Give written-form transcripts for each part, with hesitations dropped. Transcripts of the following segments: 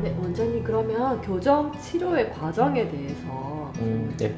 네, 원장님 그러면 교정 치료의 과정에 대해서 네.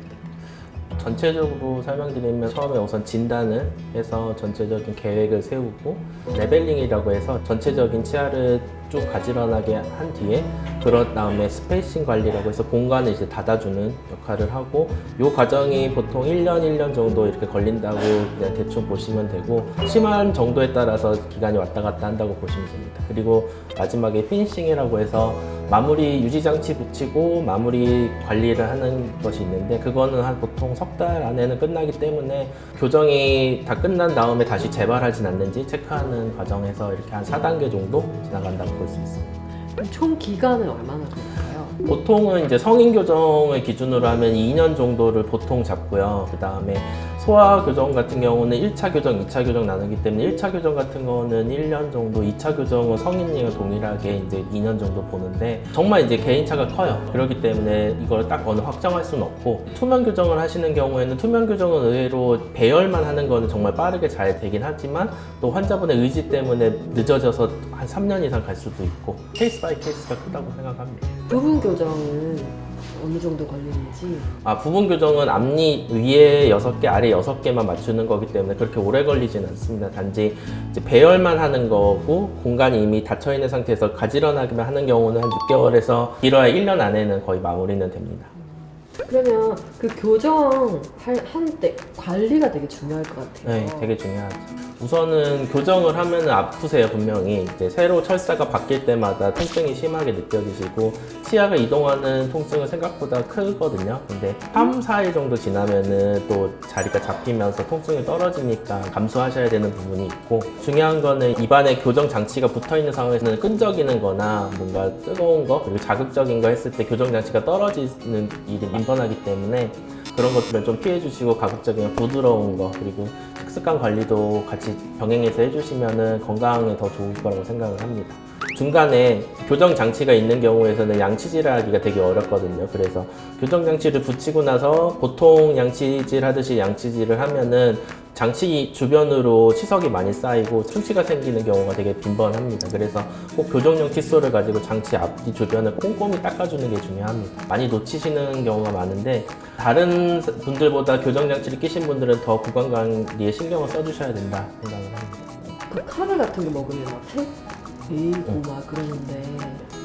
전체적으로 설명드리면 처음에 우선 진단을 해서 전체적인 계획을 세우고 레벨링이라고 해서 전체적인 치아를 쭉 가지런하게 한 뒤에 그런 다음에 스페이싱 관리라고 해서 공간을 이제 닫아주는 역할을 하고 이 과정이 보통 1년 정도 이렇게 걸린다고 그냥 대충 보시면 되고 심한 정도에 따라서 기간이 왔다 갔다 한다고 보시면 됩니다. 그리고 마지막에 피니싱이라고 해서 마무리 유지장치 붙이고 마무리 관리를 하는 것이 있는데 그거는 한 보통 석 달 안에는 끝나기 때문에 교정이 다 끝난 다음에 다시 재발하진 않는지 체크하는 과정에서 이렇게 한 4단계 정도 지나간다고 볼 수 있습니다. 그럼 총 기간은 얼마나 걸릴까요? 보통은 이제 성인 교정을 기준으로 하면 2년 정도를 보통 잡고요. 그 다음에 소아 교정 같은 경우는 1차 교정, 2차 교정 나누기 때문에 1차 교정 같은 거는 1년 정도, 2차 교정은 성인이랑 동일하게 이제 2년 정도 보는데 정말 이제 개인차가 커요. 그렇기 때문에 이걸 딱 어느 확정할 수는 없고 투명 교정을 하시는 경우에는 투명 교정은 의외로 배열만 하는 거는 정말 빠르게 잘 되긴 하지만 또 환자분의 의지 때문에 늦어져서 한 3년 이상 갈 수도 있고 케이스 바이 케이스가 크다고 생각합니다. 부분 교정은 어느 정도 걸리는지. 부분 교정은 앞니 위에 6개, 아래 6개만 맞추는 거기 때문에 그렇게 오래 걸리진 않습니다. 단지 이제 배열만 하는 거고 공간이 이미 닫혀 있는 상태에서 가지런하게만 하는 경우는 한 6개월에서 길어야 1년 안에는 거의 마무리는 됩니다. 그러면 그 교정 할 때 관리가 되게 중요할 것 같아요. 네, 되게 중요하죠. 우선은 교정을 하면 아프세요, 분명히. 이제 새로 철사가 바뀔 때마다 통증이 심하게 느껴지시고 치아가 이동하는 통증은 생각보다 크거든요. 근데 3, 4일 정도 지나면은 또 자리가 잡히면서 통증이 떨어지니까 감수하셔야 되는 부분이 있고 중요한 거는 입안에 교정 장치가 붙어 있는 상황에서는 끈적이는 거나 뭔가 뜨거운 거 그리고 자극적인 거 했을 때 교정 장치가 떨어지는 일이 민번하기 때문에 그런 것들은 좀 피해 주시고 가급적이면 부드러운 거 그리고 식습관 관리도 같이 병행해서 해주시면 건강에 더 좋을 거라고 생각을 합니다. 중간에 교정 장치가 있는 경우에서는 양치질을 하기가 되게 어렵거든요. 그래서 교정 장치를 붙이고 나서 보통 양치질 하듯이 양치질을 하면은 장치 주변으로 치석이 많이 쌓이고 충치가 생기는 경우가 되게 빈번합니다. 그래서 꼭 교정용 칫솔을 가지고 장치 앞뒤 주변을 꼼꼼히 닦아주는 게 중요합니다. 많이 놓치시는 경우가 많은데 다른 분들보다 교정 장치를 끼신 분들은 더 구강 관리에 신경을 써주셔야 된다 생각을 합니다. 그 카레 같은 거 먹으면 막 색 베이고 막 그러는데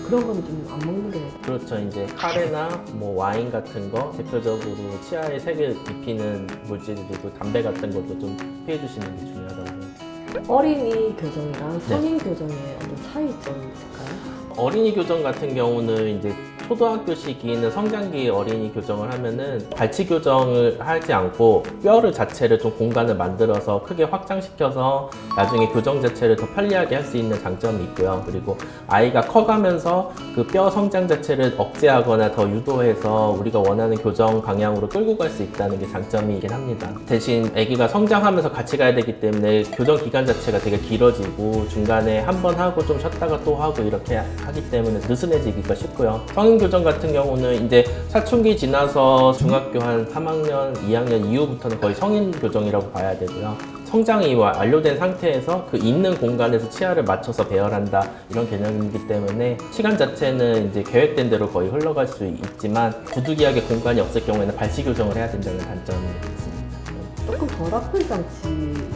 그런 거는 좀 안 먹는 게. 그렇죠. 이제 카레나 뭐 와인 같은 거 대표적으로 치아에 색을 입히는 물질이고 담배 같은 것도 좀 피해 주시는 게 중요하다고 생각합니다. 어린이 교정이랑 성인 교정에 어떤 차이점이 있을까요? 어린이 교정 같은 경우는 이제 초등학교 시기에는 성장기 어린이 교정을 하면은 발치 교정을 하지 않고 뼈를 자체를 좀 공간을 만들어서 크게 확장시켜서 나중에 교정 자체를 더 편리하게 할 수 있는 장점이 있고요. 그리고 아이가 커가면서 그 뼈 성장 자체를 억제하거나 더 유도해서 우리가 원하는 교정 방향으로 끌고 갈 수 있다는 게 장점이긴 합니다. 대신 아기가 성장하면서 같이 가야 되기 때문에 교정 기간 자체가 되게 길어지고 중간에 한 번 하고 좀 쉬었다가 또 하고 이렇게 하기 때문에 느슨해지기가 쉽고요. 성인 교정 같은 경우는 이제 사춘기 지나서 중학교 한 3학년, 2학년 이후부터는 거의 성인 교정이라고 봐야 되고요. 성장이 완료된 상태에서 그 있는 공간에서 치아를 맞춰서 배열한다 이런 개념이기 때문에 시간 자체는 이제 계획된 대로 거의 흘러갈 수 있지만 부득이하게 공간이 없을 경우에는 발치 교정을 해야 된다는 단점이 있습니다. 조금 덜 아픈 장치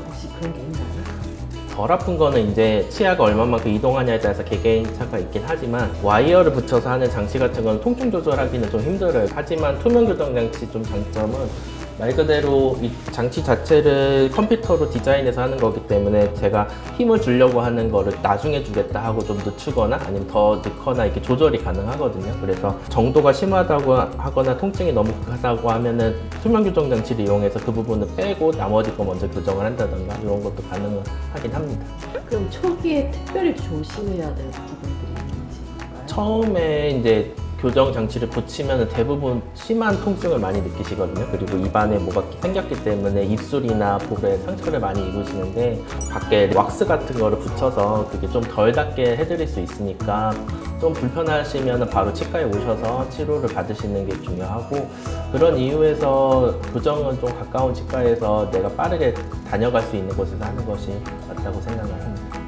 혹시 그런 게 있나요? 덜 아픈 거는 이제 치아가 얼마만큼 이동하냐에 따라서 개개인차가 있긴 하지만 와이어를 붙여서 하는 장치 같은 건 통증 조절하기는 좀 힘들어요. 하지만 투명 교정 장치 좀 장점은 말 그대로 이 장치 자체를 컴퓨터로 디자인해서 하는 거기 때문에 제가 힘을 주려고 하는 거를 나중에 주겠다 하고 좀 늦추거나 아니면 더 넣거나 이렇게 조절이 가능하거든요. 그래서 정도가 심하다고 하거나 통증이 너무 극하다고 하면은 투명 교정 장치를 이용해서 그 부분을 빼고 나머지 거 먼저 교정을 한다던가 이런 것도 가능하긴 합니다. 그럼 초기에 특별히 조심해야 될 부분들이 있는지. 처음에 이제 교정 장치를 붙이면 대부분 심한 통증을 많이 느끼시거든요. 그리고 입안에 뭐가 생겼기 때문에 입술이나 볼에 상처를 많이 입으시는데 밖에 왁스 같은 거를 붙여서 그게 좀 덜 닿게 해드릴 수 있으니까 좀 불편하시면 바로 치과에 오셔서 치료를 받으시는 게 중요하고 그런 이유에서 교정은 좀 가까운 치과에서 내가 빠르게 다녀갈 수 있는 곳에서 하는 것이 맞다고 생각을 합니다.